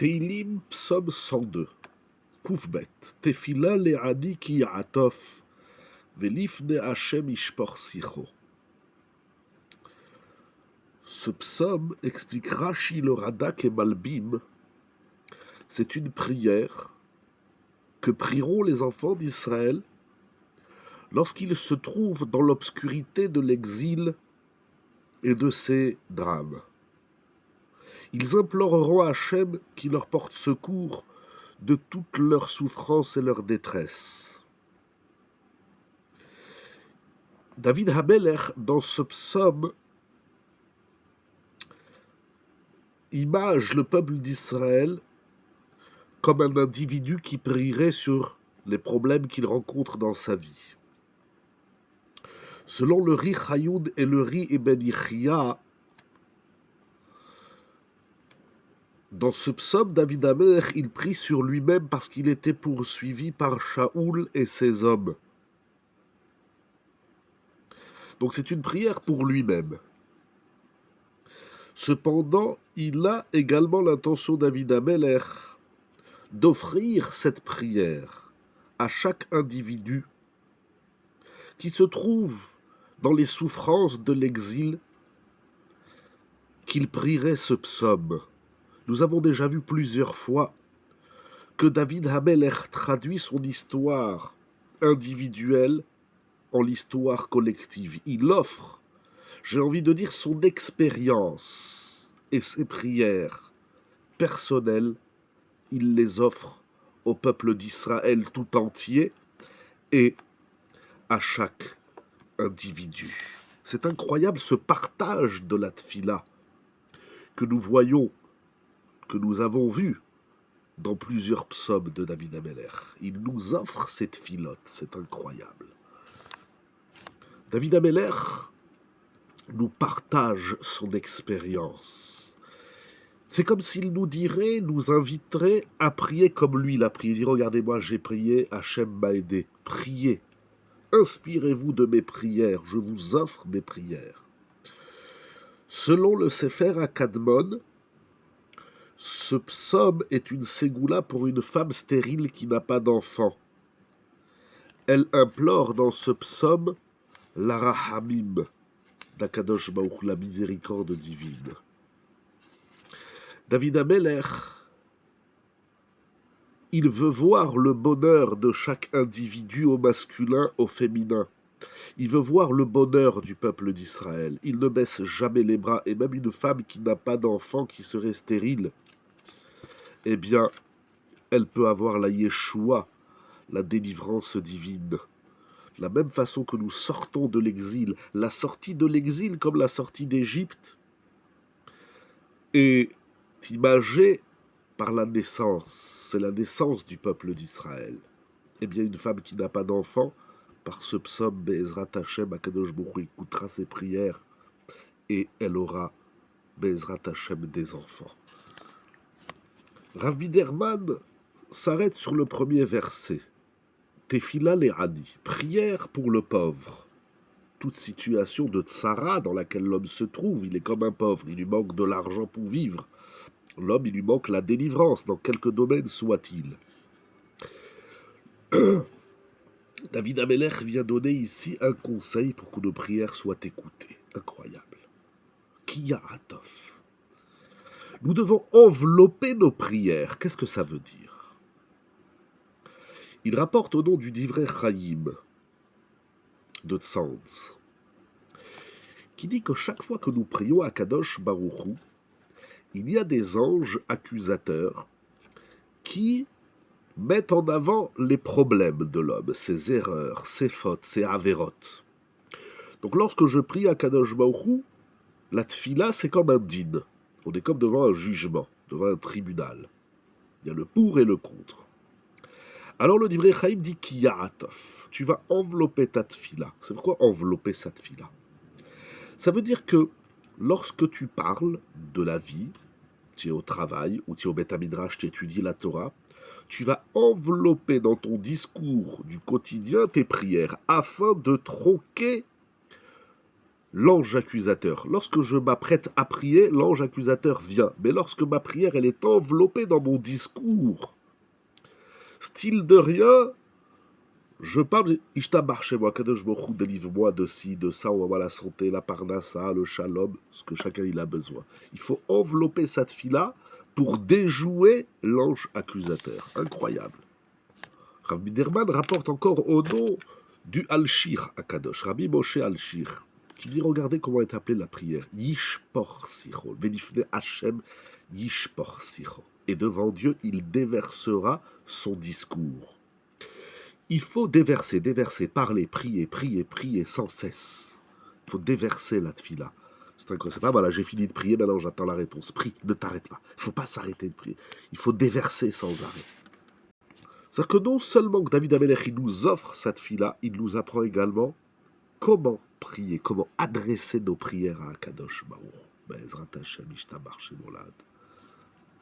Teilim, psaume 102. Koufbet. Tefila le'ani ki ya'atof. Velifne Hashem ishpor sicho. Ce psaume, explique Rashi le Radak et Malbim, c'est une prière que prieront les enfants d'Israël lorsqu'ils se trouvent dans l'obscurité de l'exil et de ses drames. Ils imploreront Hachem qui leur porte secours de toute leur souffrance et leur détresse. David Hamelech, dans ce psaume, image le peuple d'Israël comme un individu qui prierait sur les problèmes qu'il rencontre dans sa vie. Selon le Ri Chayoud et le Ri Eben Yichia, dans ce psaume, David Hamelech, il prie sur lui-même parce qu'il était poursuivi par Shaoul et ses hommes. Donc c'est une prière pour lui-même. Cependant, il a également l'intention, David Hamelech, d'offrir cette prière à chaque individu qui se trouve dans les souffrances de l'exil, qu'il prierait ce psaume. Nous avons déjà vu plusieurs fois que David Hamelech traduit son histoire individuelle en l'histoire collective. Il offre, j'ai envie de dire, son expérience et ses prières personnelles, il les offre au peuple d'Israël tout entier et à chaque individu. C'est incroyable ce partage de la tfila que nous voyons, que nous avons vu dans plusieurs psaumes de David Hamelech. Il nous offre cette filote, c'est incroyable. David Hamelech nous partage son expérience. C'est comme s'il nous dirait, nous inviterait à prier comme lui l'a prié. Il dit, regardez-moi, j'ai prié, Hachem m'a aidé. Priez. Inspirez-vous de mes prières, je vous offre mes prières. Selon le Sefer Akadmon, ce psaume est une ségoula pour une femme stérile qui n'a pas d'enfant. Elle implore dans ce psaume la rahamim d'Akadosh Baruch, la miséricorde divine. David Hamelech, il veut voir le bonheur de chaque individu, au masculin, au féminin. Il veut voir le bonheur du peuple d'Israël. Il ne baisse jamais les bras. Et même une femme qui n'a pas d'enfant, qui serait stérile, eh bien, elle peut avoir la Yeshua, la délivrance divine. De la même façon que nous sortons de l'exil, la sortie de l'exil comme la sortie d'Égypte est imagée par la naissance. C'est la naissance du peuple d'Israël. Eh bien, une femme qui n'a pas d'enfant, par ce psaume, Be'ezrat Hashem, Akadosh Baruch Hu écoutera ses prières et elle aura, Be'ezrat Hashem, des enfants. Rav Biderman s'arrête sur le premier verset. Tefila le'ani, prière pour le pauvre. Toute situation de tsara dans laquelle l'homme se trouve, il est comme un pauvre, il lui manque de l'argent pour vivre. L'homme, il lui manque la délivrance, dans quelque domaine soit-il. David Hamelech vient donner ici un conseil pour que nos prières soient écoutées. Incroyable. Kiya Atov. Nous devons envelopper nos prières. Qu'est-ce que ça veut dire? Il rapporte au nom du Divrei Chaim de Tzantz, qui dit que chaque fois que nous prions à Kadosh Baruch Hu, il y a des anges accusateurs qui mettent en avant les problèmes de l'homme, ses erreurs, ses fautes, ses avérotes. Donc lorsque je prie à Kadosh Baruch Hu, la tfila c'est comme un din. On est comme devant un jugement, devant un tribunal. Il y a le pour et le contre. Alors le Divrei Chaim dit Kiya'atov. Tu vas envelopper ta tfila. C'est pourquoi envelopper sa tfila? Ça veut dire que lorsque tu parles de la vie, tu es au travail ou tu es au Beth Midrash, tu étudies la Torah, tu vas envelopper dans ton discours du quotidien tes prières afin de troquer l'ange accusateur. Lorsque je m'apprête à prier, l'ange accusateur vient. Mais lorsque ma prière, elle est enveloppée dans mon discours, style de rien, je parle, Ishtabar chez moi, Kadosh Baruch Hu, délivre-moi de ci, de ça, on va voir la santé, la parnassa, le shalom, ce que chacun il a besoin. Il faut envelopper cette fille-là pour déjouer l'ange accusateur. Incroyable. Rabbi Biderman rapporte encore au nom du Al-Shir à Kadosh, Rabbi Moshe Al-Shir, qui dit, regardez comment est appelée la prière. Yishpor sicho, Venifne Hashem Yishpor sicho. Et devant Dieu, il déversera son discours. Il faut déverser, parler, prier sans cesse. Il faut déverser la tfila. C'est pas, voilà, j'ai fini de prier, maintenant j'attends la réponse. Prie, ne t'arrête pas. Il ne faut pas s'arrêter de prier. Il faut déverser sans arrêt. C'est-à-dire que non seulement que David Amelech, il nous offre cette tfila, il nous apprend également comment prier, comment adresser nos prières à Akadosh Baruch. Bezrat Hashem, Ishtabar Shemolad.